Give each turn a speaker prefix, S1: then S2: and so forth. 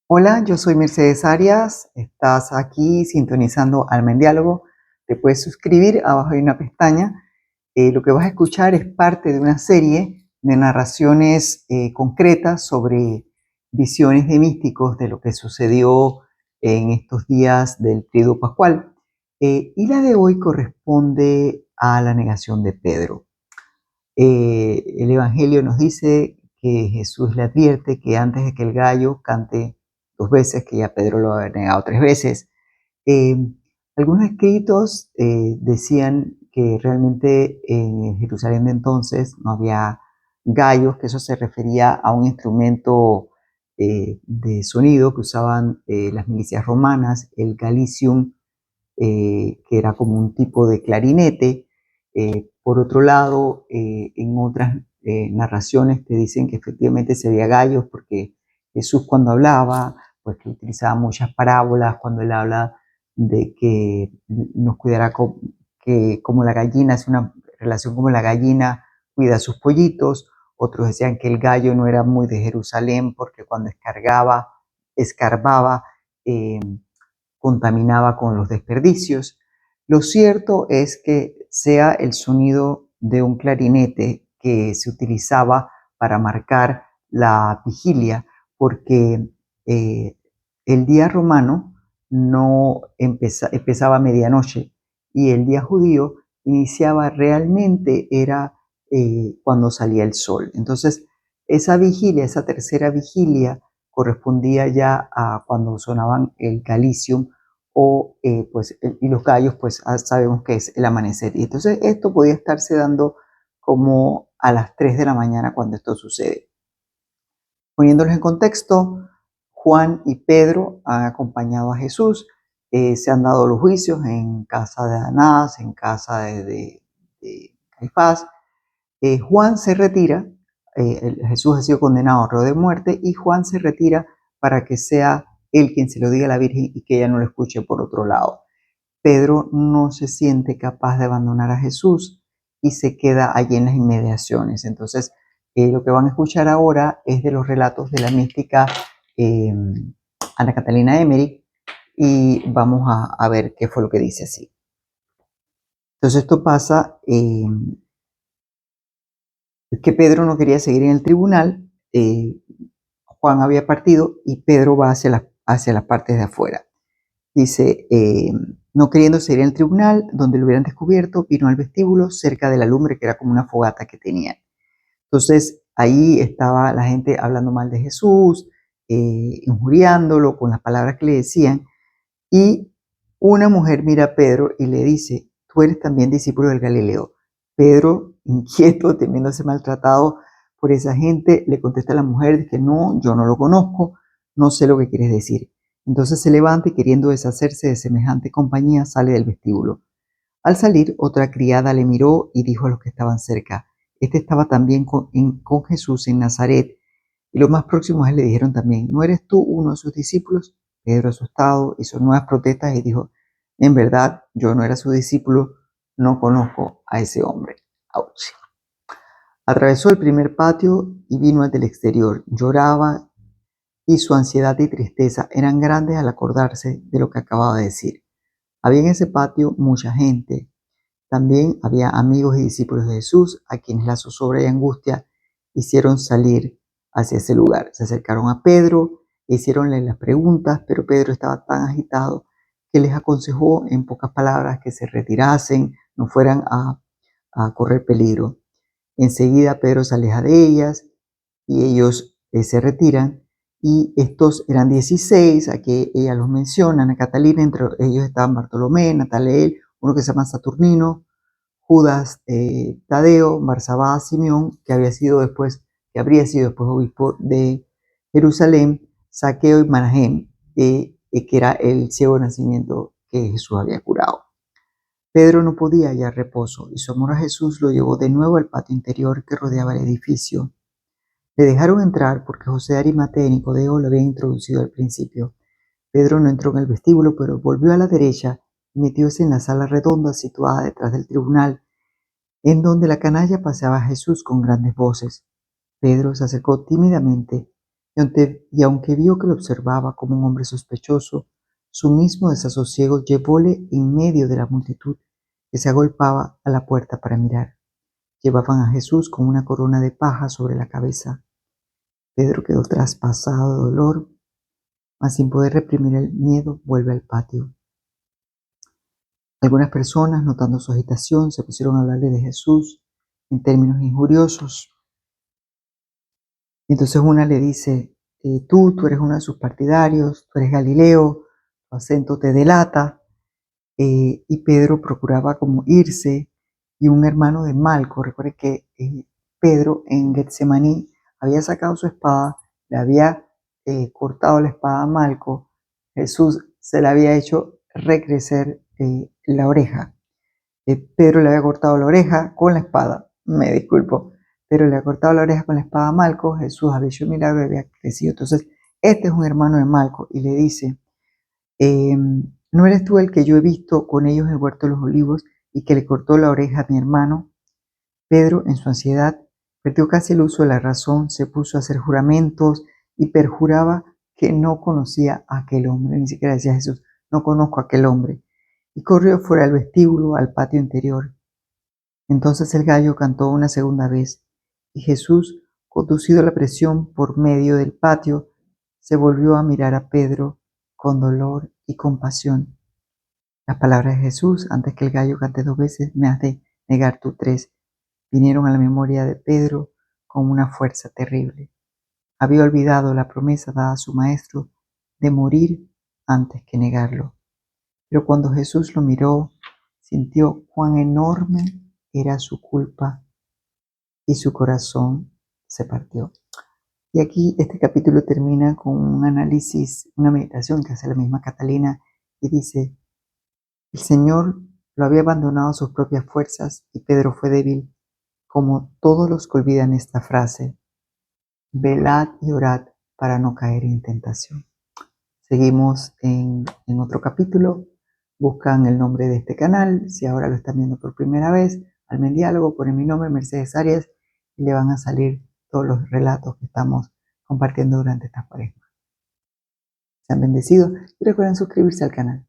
S1: Hola, yo soy Mercedes Arias. Estás aquí sintonizando Alma en Diálogo. Te puedes suscribir, abajo hay una pestaña. Lo que vas a escuchar es parte de una serie de narraciones concretas sobre visiones de místicos de lo que sucedió en estos días del Tríodo Pascual. Y la de hoy corresponde a la negación de Pedro. El Evangelio nos dice que Jesús le advierte que antes de que el gallo cante 2 veces, que ya Pedro lo había negado 3 veces. eh, Algunos escritos decían que realmente en Jerusalén de entonces no había gallos, que eso se refería a un instrumento de sonido que usaban las milicias romanas, el galicium, que era como un tipo de clarinete. Por otro lado, en otras narraciones te dicen que efectivamente se veía gallos porque Jesús cuando hablaba, pues que utilizaba muchas parábolas cuando él habla de que nos cuidará que como la gallina, es una relación como la gallina cuida a sus pollitos. Otros decían que el gallo no era muy de Jerusalén porque cuando escarbaba, eh, contaminaba con los desperdicios. Lo cierto es que sea el sonido de un clarinete que se utilizaba para marcar la vigilia, porque eh, el día romano no empezaba a medianoche y el día judío iniciaba realmente era cuando salía el sol. Entonces, esa vigilia, esa tercera vigilia, correspondía ya a cuando sonaban el galicium y los gallos, pues sabemos que es el amanecer. Y entonces esto podía estarse dando como a las 3 de la mañana cuando esto sucede. Poniéndolos en contexto, Juan y Pedro han acompañado a Jesús, se han dado los juicios en casa de Anás, en casa de Caifás. Juan se retira, Jesús ha sido condenado a de muerte y Juan se retira para que sea él quien se lo diga a la Virgen y que ella no lo escuche por otro lado. Pedro no se siente capaz de abandonar a Jesús y se queda allí en las inmediaciones. Entonces, lo que van a escuchar ahora es de los relatos de la mística eh, Ana Catalina Emmerich y vamos a ver qué fue lo que dice así. Entonces, esto pasa que Pedro no quería seguir en el tribunal, Juan había partido y Pedro va hacia las partes de afuera. Dice, no queriendo seguir en el tribunal, donde lo hubieran descubierto, vino al vestíbulo cerca de la lumbre, que era como una fogata que tenían. Entonces, ahí estaba la gente hablando mal de Jesús, injuriándolo con las palabras que le decían, y una mujer mira a Pedro y le dice, tú eres también discípulo del Galileo. Pedro, inquieto, temiéndose maltratado por esa gente, le contesta a la mujer que no, yo no lo conozco, no sé lo que quieres decir. Entonces se levanta y queriendo deshacerse de semejante compañía sale del vestíbulo. Al salir, otra criada le miró y dijo a los que estaban cerca, este estaba también con Jesús en Nazaret. Y los más próximos a él le dijeron también, ¿no eres tú uno de sus discípulos? Pedro, asustado, hizo nuevas protestas y dijo, en verdad, yo no era su discípulo, no conozco a ese hombre. Ouch. Atravesó el primer patio y vino al del exterior. Lloraba y su ansiedad y tristeza eran grandes al acordarse de lo que acababa de decir. Había en ese patio mucha gente. También había amigos y discípulos de Jesús, a quienes la zozobra y angustia hicieron salir hacia ese lugar. Se acercaron a Pedro e hicieronle las preguntas, pero Pedro estaba tan agitado que les aconsejó en pocas palabras que se retirasen, no fueran a correr peligro. Enseguida Pedro se aleja de ellas y ellos se retiran. Y estos eran 16, aquí ella los menciona, Ana Catalina, entre ellos estaban Bartolomé, Nataleel, uno que se llama Saturnino, Judas Tadeo, Barsabás, Simeón, que habría sido después obispo de Jerusalén, Zaqueo y Manahem, que era el ciego de nacimiento que Jesús había curado. Pedro no podía hallar reposo y su amor a Jesús lo llevó de nuevo al patio interior que rodeaba el edificio. Le dejaron entrar porque José de Arimatea y Nicodemo lo habían introducido al principio. Pedro no entró en el vestíbulo, pero volvió a la derecha y metióse en la sala redonda situada detrás del tribunal, en donde la canalla paseaba a Jesús con grandes voces. Pedro se acercó tímidamente y aunque vio que lo observaba como un hombre sospechoso, su mismo desasosiego llevóle en medio de la multitud que se agolpaba a la puerta para mirar. Llevaban a Jesús con una corona de paja sobre la cabeza. Pedro quedó traspasado de dolor, mas sin poder reprimir el miedo, vuelve al patio. Algunas personas, notando su agitación, se pusieron a hablarle de Jesús en términos injuriosos. Y entonces una le dice, tú eres uno de sus partidarios, tú eres Galileo, tu acento te delata. Y Pedro procuraba como irse, y un hermano de Malco, recuerde que Pedro en Getsemaní había sacado su espada, le había cortado la espada a Malco. Jesús se le había hecho recrecer la oreja. Pedro le había cortado la oreja con la espada, me disculpo, pero le había cortado la oreja con la espada a Malco. Jesús había hecho un milagro y había crecido. Entonces, este es un hermano de Malco y le dice, ¿no eres tú el que yo he visto con ellos en el huerto de los olivos y que le cortó la oreja a mi hermano? Pedro, en su ansiedad, perdió casi el uso de la razón, se puso a hacer juramentos y perjuraba que no conocía a aquel hombre. Ni siquiera decía Jesús, no conozco a aquel hombre. Y corrió fuera del vestíbulo, al patio interior. Entonces el gallo cantó una segunda vez, y Jesús, conducido a la presión por medio del patio, se volvió a mirar a Pedro con dolor y compasión. Las palabras de Jesús, antes que el gallo cante 2 veces, me has de negar tú 3, vinieron a la memoria de Pedro con una fuerza terrible. Había olvidado la promesa dada a su maestro de morir antes que negarlo. Pero cuando Jesús lo miró, sintió cuán enorme era su culpa y su corazón se partió. Y aquí este capítulo termina con un análisis, una meditación que hace la misma Catalina y dice, el Señor lo había abandonado a sus propias fuerzas y Pedro fue débil, como todos los que olvidan esta frase, velad y orad para no caer en tentación. Seguimos en otro capítulo. Buscan el nombre de este canal. Si ahora lo están viendo por primera vez, Almen Diálogo, ponen mi nombre, Mercedes Arias, y le van a salir todos los relatos que estamos compartiendo durante esta cuaresma. Sean bendecidos y recuerden suscribirse al canal.